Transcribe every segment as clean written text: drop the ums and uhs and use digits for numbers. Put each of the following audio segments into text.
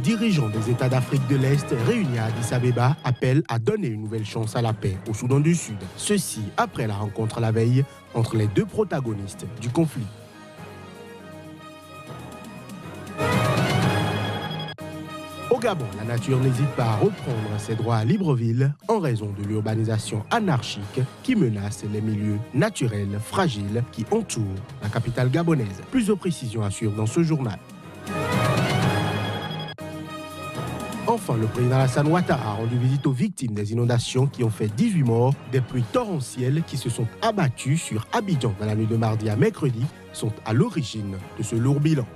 dirigeants des États d'Afrique de l'Est réunis à Addis Abeba appellent à donner une nouvelle chance à la paix au Soudan du Sud. Ceci après la rencontre la veille entre les deux protagonistes du conflit. Au Gabon, la nature n'hésite pas à reprendre ses droits à Libreville en raison de l'urbanisation anarchique qui menace les milieux naturels fragiles qui entourent la capitale gabonaise. Plus de précisions à suivre dans ce journal. Enfin, le président Alassane Ouattara a rendu visite aux victimes des inondations qui ont fait 18 morts. Des pluies torrentielles qui se sont abattues sur Abidjan dans la nuit de mardi à mercredi sont à l'origine de ce lourd bilan.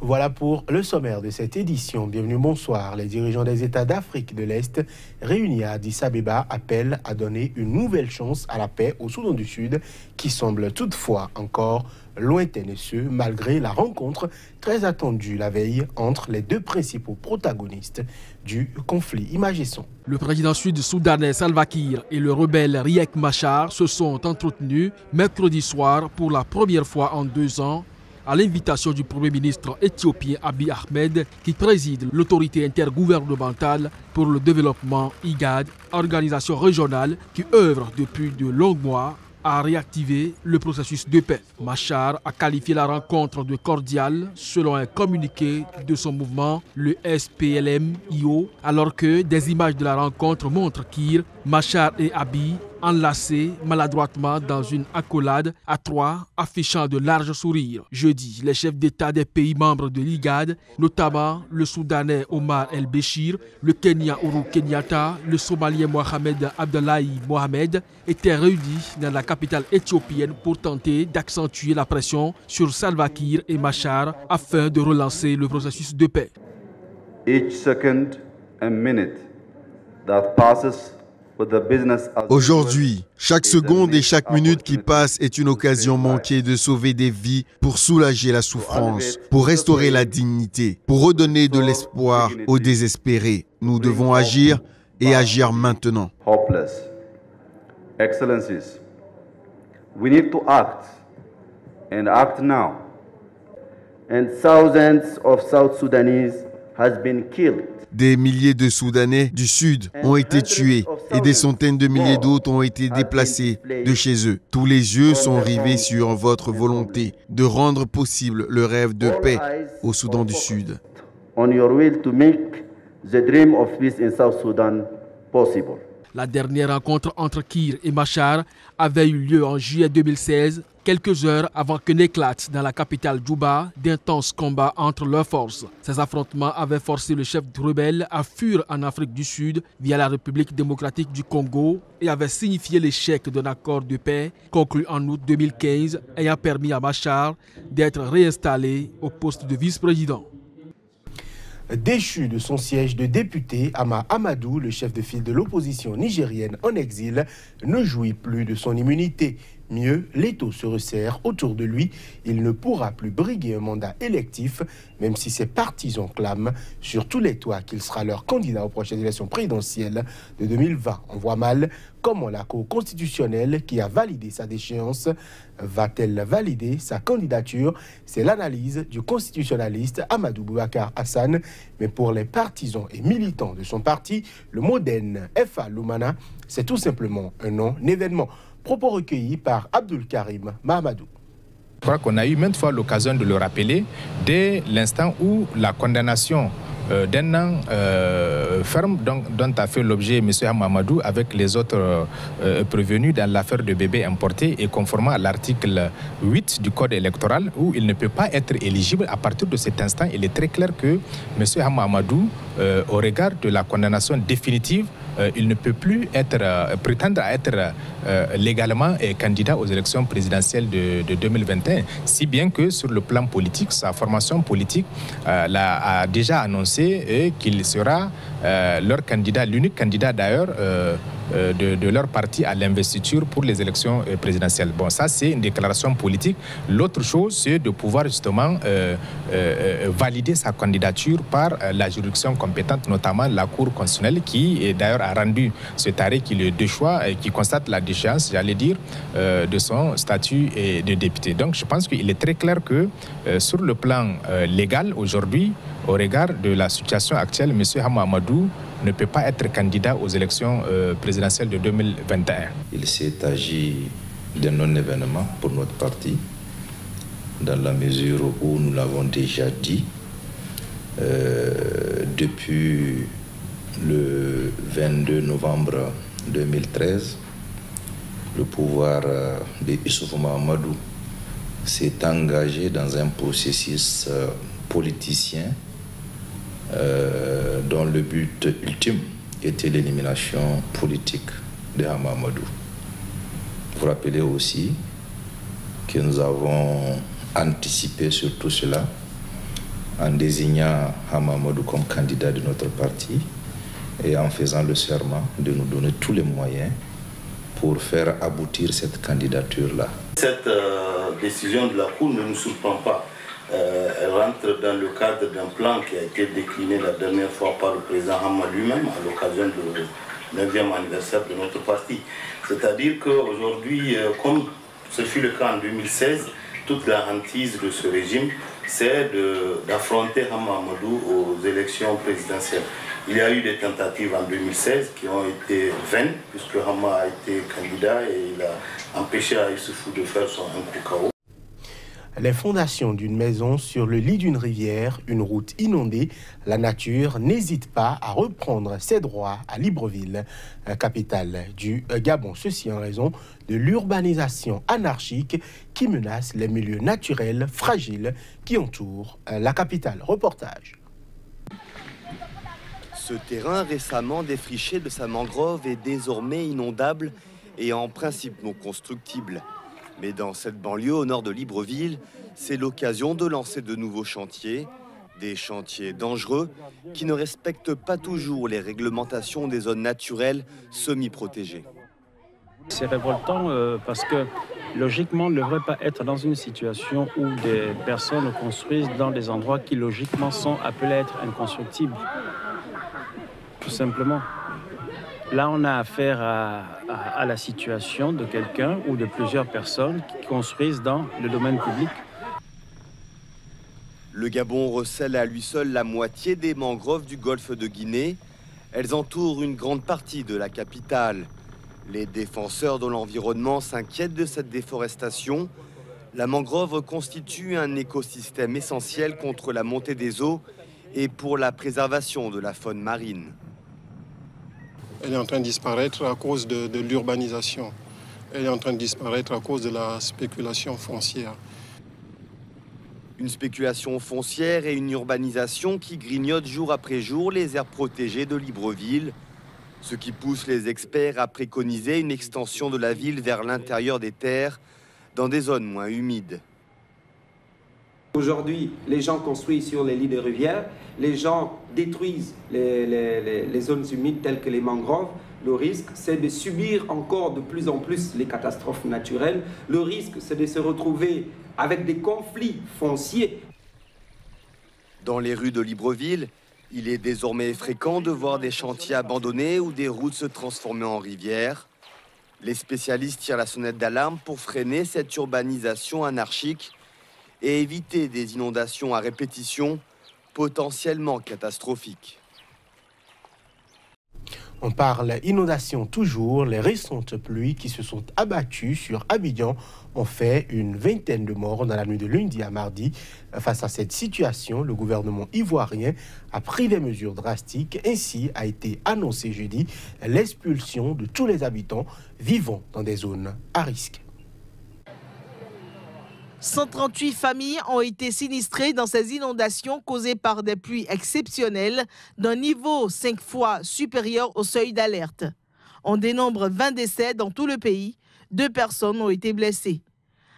Voilà pour le sommaire de cette édition. Bienvenue, bonsoir. Les dirigeants des États d'Afrique de l'Est réunis à Addis Abeba appellent à donner une nouvelle chance à la paix au Soudan du Sud qui semble toutefois encore lointaine, et ce, malgré la rencontre très attendue la veille entre les deux principaux protagonistes du conflit. Images et son. Le président sud-soudanais Salva Kiir et le rebelle Riek Machar se sont entretenus mercredi soir pour la première fois en 2 ans à l'invitation du Premier ministre éthiopien Abiy Ahmed qui préside l'autorité intergouvernementale pour le développement IGAD, organisation régionale qui œuvre depuis de longs mois à réactiver le processus de paix. Machar a qualifié la rencontre de cordiale selon un communiqué de son mouvement, le SPLM-IO, alors que des images de la rencontre montrent Kiir, Machar et Abiy enlacés maladroitement dans une accolade à 3, affichant de larges sourires. Jeudi, les chefs d'État des pays membres de l'IGAD, notamment le Soudanais Omar El-Béchir, le Kenyan Uhuru Kenyatta, le Somalien Mohamed Abdullahi Mohamed, étaient réunis dans la capitale éthiopienne pour tenter d'accentuer la pression sur Salva Kiir et Machar afin de relancer le processus de paix. Each second and minute that passes. Aujourd'hui, chaque seconde et chaque minute qui passe est une occasion manquée de sauver des vies pour soulager la souffrance, pour restaurer la dignité, pour redonner de l'espoir aux désespérés. Nous devons agir et agir maintenant. Excellencies, we need to act and act now. And thousands of South Sudanese has been killed. Des milliers de Soudanais du Sud ont été tués et des centaines de milliers d'autres ont été déplacés de chez eux. Tous les yeux sont rivés sur votre volonté de rendre possible le rêve de paix au Soudan du Sud. La dernière rencontre entre Kiir et Machar avait eu lieu en juillet 2016, quelques heures avant que n'éclatent dans la capitale Djouba d'intenses combats entre leurs forces. Ces affrontements avaient forcé le chef rebelle à fuir en Afrique du Sud via la République démocratique du Congo et avaient signifié l'échec d'un accord de paix conclu en août 2015 ayant permis à Machar d'être réinstallé au poste de vice-président. Déchu de son siège de député, Ama Amadou, le chef de file de l'opposition nigérienne en exil, ne jouit plus de son immunité. Mieux, l'étau se resserre autour de lui. Il ne pourra plus briguer un mandat électif, même si ses partisans clament sur tous les toits qu'il sera leur candidat aux prochaines élections présidentielles de 2020. On voit mal comment la Cour constitutionnelle, qui a validé sa déchéance, va-t-elle valider sa candidature? C'est l'analyse du constitutionnaliste Amadou Boubacar Hassan. Mais pour les partisans et militants de son parti, le Modène F.A. Lumana, c'est tout simplement un non-événement. Propos recueillis par Abdul Karim Mahamadou. Je crois qu'on a eu maintes fois l'occasion de le rappeler dès l'instant où la condamnation d'un an ferme dont a fait l'objet M. Mahamadou avec les autres prévenus dans l'affaire de bébés importés et conformément à l'article 8 du Code électoral où il ne peut pas être éligible. À partir de cet instant, il est très clair que M. Mahamadou, au regard de la condamnation définitive, il ne peut plus prétendre à être légalement candidat aux élections présidentielles de 2021. Si bien que sur le plan politique, sa formation politique a déjà annoncé qu'il sera leur candidat, l'unique candidat d'ailleurs de leur parti à l'investiture pour les élections présidentielles. Bon, ça c'est une déclaration politique. L'autre chose, c'est de pouvoir justement valider sa candidature par la juridiction compétente, notamment la Cour constitutionnelle, qui d'ailleurs a rendu cet arrêt qui le déchoit et qui constate la déchéance, j'allais dire, de son statut de député. Donc je pense qu'il est très clair que sur le plan légal, aujourd'hui, au regard de la situation actuelle, M. Hama Amadou ne peut pas être candidat aux élections présidentielles de 2021. Il s'est agi d'un non-événement pour notre parti, dans la mesure où nous l'avons déjà dit, depuis le 22 novembre 2013, le pouvoir de Issoufou Mahamadou s'est engagé dans un processus politicien dont le but ultime était l'élimination politique de Hama Amadou. Vous rappelez aussi que nous avons anticipé sur tout cela en désignant Hama Amadou comme candidat de notre parti et en faisant le serment de nous donner tous les moyens pour faire aboutir cette candidature-là. Cette décision de la Cour ne nous surprend pas. Elle rentre dans le cadre d'un plan qui a été décliné la dernière fois par le président Hama lui-même à l'occasion du 9e anniversaire de notre parti. C'est-à-dire qu'aujourd'hui, comme ce fut le cas en 2016, toute la hantise de ce régime, c'est d'affronter Hama Amadou aux élections présidentielles. Il y a eu des tentatives en 2016 qui ont été vaines, puisque Hama a été candidat et il a empêché à Issoufou de faire un coup KO. Les fondations d'une maison sur le lit d'une rivière, une route inondée, la nature n'hésite pas à reprendre ses droits à Libreville, capitale du Gabon. Ceci en raison de l'urbanisation anarchique qui menace les milieux naturels fragiles qui entourent la capitale. Reportage. Ce terrain récemment défriché de sa mangrove est désormais inondable et en principe non constructible. Mais dans cette banlieue au nord de Libreville, c'est l'occasion de lancer de nouveaux chantiers, des chantiers dangereux qui ne respectent pas toujours les réglementations des zones naturelles semi-protégées. C'est révoltant parce que logiquement, on ne devrait pas être dans une situation où des personnes construisent dans des endroits qui logiquement sont appelés à être inconstructibles. Tout simplement. Là, on a affaire à la situation de quelqu'un ou de plusieurs personnes qui construisent dans le domaine public. Le Gabon recèle à lui seul la moitié des mangroves du golfe de Guinée. Elles entourent une grande partie de la capitale. Les défenseurs de l'environnement s'inquiètent de cette déforestation. La mangrove constitue un écosystème essentiel contre la montée des eaux et pour la préservation de la faune marine. Elle est en train de disparaître à cause de l'urbanisation. Elle est en train de disparaître à cause de la spéculation foncière. Une spéculation foncière et une urbanisation qui grignotent jour après jour les aires protégées de Libreville, ce qui pousse les experts à préconiser une extension de la ville vers l'intérieur des terres, dans des zones moins humides. Aujourd'hui, les gens construisent sur les lits de rivières, les gens détruisent les zones humides telles que les mangroves. Le risque, c'est de subir encore de plus en plus les catastrophes naturelles. Le risque, c'est de se retrouver avec des conflits fonciers. Dans les rues de Libreville, il est désormais fréquent de voir des chantiers abandonnés ou des routes se transformer en rivières. Les spécialistes tirent la sonnette d'alarme pour freiner cette urbanisation anarchique et éviter des inondations à répétition potentiellement catastrophiques. On parle inondation toujours. Les récentes pluies qui se sont abattues sur Abidjan ont fait une vingtaine de morts dans la nuit de lundi à mardi. Face à cette situation, le gouvernement ivoirien a pris des mesures drastiques. Ainsi a été annoncé jeudi l'expulsion de tous les habitants vivant dans des zones à risque. 138 familles ont été sinistrées dans ces inondations causées par des pluies exceptionnelles d'un niveau 5 fois supérieur au seuil d'alerte. On dénombre 20 décès dans tout le pays. 2 personnes ont été blessées.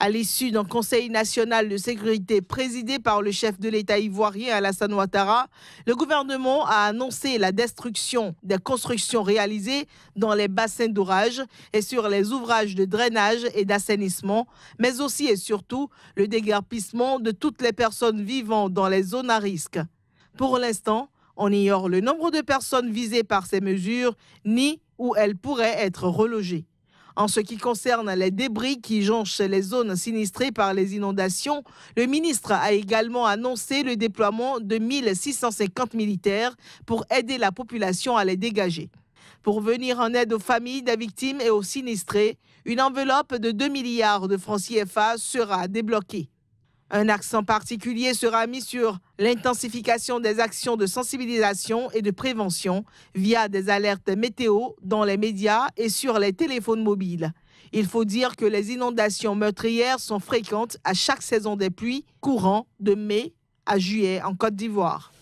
À l'issue d'un conseil national de sécurité présidé par le chef de l'État ivoirien Alassane Ouattara, le gouvernement a annoncé la destruction des constructions réalisées dans les bassins d'orage et sur les ouvrages de drainage et d'assainissement, mais aussi et surtout le déguerpissement de toutes les personnes vivant dans les zones à risque. Pour l'instant, on ignore le nombre de personnes visées par ces mesures, ni où elles pourraient être relogées. En ce qui concerne les débris qui jonchent les zones sinistrées par les inondations, le ministre a également annoncé le déploiement de 1650 militaires pour aider la population à les dégager. Pour venir en aide aux familles des victimes et aux sinistrés, une enveloppe de 2 milliards de francs CFA sera débloquée. Un accent particulier sera mis sur l'intensification des actions de sensibilisation et de prévention via des alertes météo dans les médias et sur les téléphones mobiles. Il faut dire que les inondations meurtrières sont fréquentes à chaque saison des pluies, courant de mai à juillet en Côte d'Ivoire.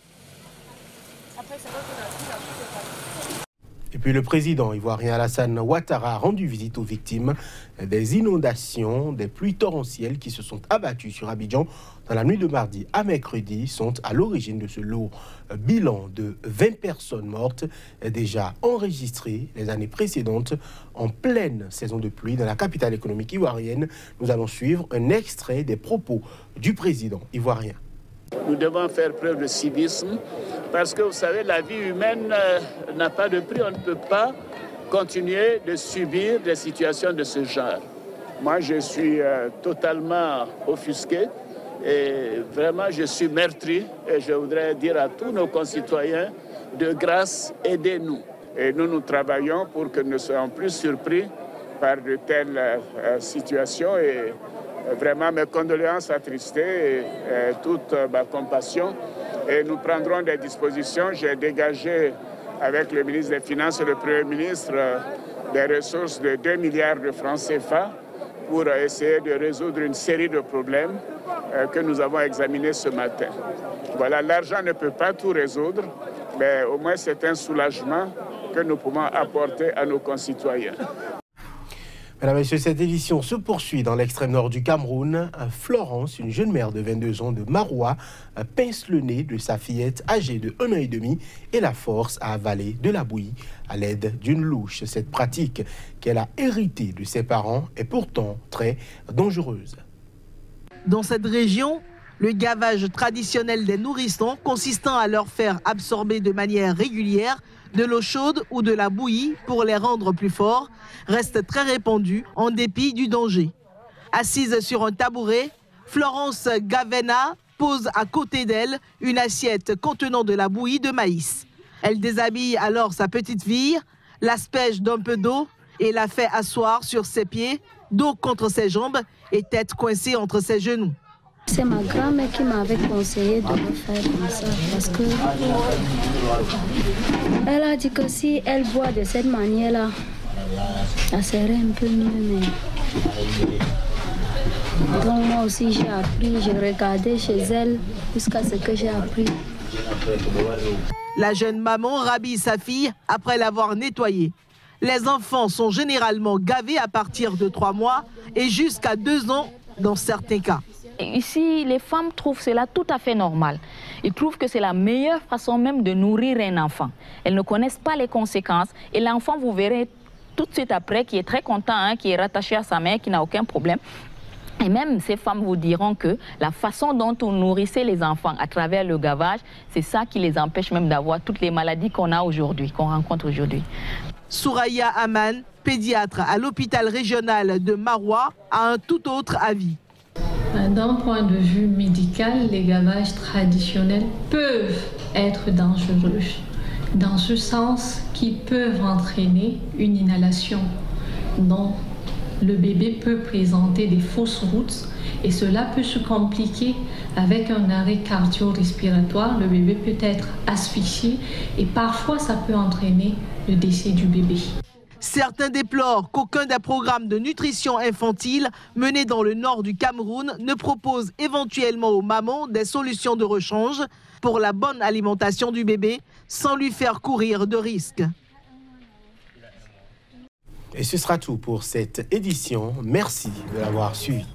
Et puis le président ivoirien Alassane Ouattara a rendu visite aux victimes des inondations, des pluies torrentielles qui se sont abattues sur Abidjan dans la nuit de mardi à mercredi, sont à l'origine de ce lourd bilan de 20 personnes mortes déjà enregistrées les années précédentes en pleine saison de pluie dans la capitale économique ivoirienne. Nous allons suivre un extrait des propos du président ivoirien. Nous devons faire preuve de civisme parce que, vous savez, la vie humaine n'a pas de prix. On ne peut pas continuer de subir des situations de ce genre. Moi, je suis totalement offusqué et vraiment, je suis meurtri. Et je voudrais dire à tous nos concitoyens, de grâce, aidez-nous. Et nous travaillons pour que nous ne soyons plus surpris par de telles situations. Et vraiment, mes condoléances attristées et toute ma compassion. Et nous prendrons des dispositions. J'ai dégagé avec le ministre des Finances et le Premier ministre des ressources de 2 milliards de francs CFA pour essayer de résoudre une série de problèmes que nous avons examinés ce matin. Voilà, l'argent ne peut pas tout résoudre, mais au moins c'est un soulagement que nous pouvons apporter à nos concitoyens. Mesdames et messieurs, cette édition se poursuit dans l'extrême nord du Cameroun. Florence, une jeune mère de 22 ans de Maroua, pince le nez de sa fillette âgée de 1 an et demi et la force à avaler de la bouillie à l'aide d'une louche. Cette pratique qu'elle a héritée de ses parents est pourtant très dangereuse. Dans cette région, le gavage traditionnel des nourrissons consistant à leur faire absorber de manière régulière de l'eau chaude ou de la bouillie pour les rendre plus forts reste très répandu en dépit du danger. Assise sur un tabouret, Florence Gavena pose à côté d'elle une assiette contenant de la bouillie de maïs. Elle déshabille alors sa petite fille, l'asperge d'un peu d'eau et la fait asseoir sur ses pieds, dos contre ses jambes et tête coincée entre ses genoux. C'est ma grand-mère qui m'avait conseillé de le faire comme ça parce que elle a dit que si elle boit de cette manière-là, ça serait un peu mieux. Mais donc moi aussi j'ai appris, j'ai regardé chez elle jusqu'à ce que j'ai appris. La jeune maman rhabille sa fille après l'avoir nettoyée. Les enfants sont généralement gavés à partir de 3 mois et jusqu'à 2 ans dans certains cas. Ici, les femmes trouvent cela tout à fait normal. Ils trouvent que c'est la meilleure façon même de nourrir un enfant. Elles ne connaissent pas les conséquences et l'enfant, vous verrez tout de suite après, qui est très content, qui est rattaché à sa mère, qui n'a aucun problème. Et même ces femmes vous diront que la façon dont on nourrissait les enfants à travers le gavage, c'est ça qui les empêche même d'avoir toutes les maladies qu'on a aujourd'hui, qu'on rencontre aujourd'hui. Souraya Aman, pédiatre à l'hôpital régional de Maroua, a un tout autre avis. D'un point de vue médical, les gavages traditionnels peuvent être dangereux, dans ce sens qu'ils peuvent entraîner une inhalation dont le bébé peut présenter des fausses routes et cela peut se compliquer avec un arrêt cardio-respiratoire. Le bébé peut être asphyxié et parfois ça peut entraîner le décès du bébé. Certains déplorent qu'aucun des programmes de nutrition infantile menés dans le nord du Cameroun ne propose éventuellement aux mamans des solutions de rechange pour la bonne alimentation du bébé sans lui faire courir de risques. Et ce sera tout pour cette édition. Merci de l'avoir suivi.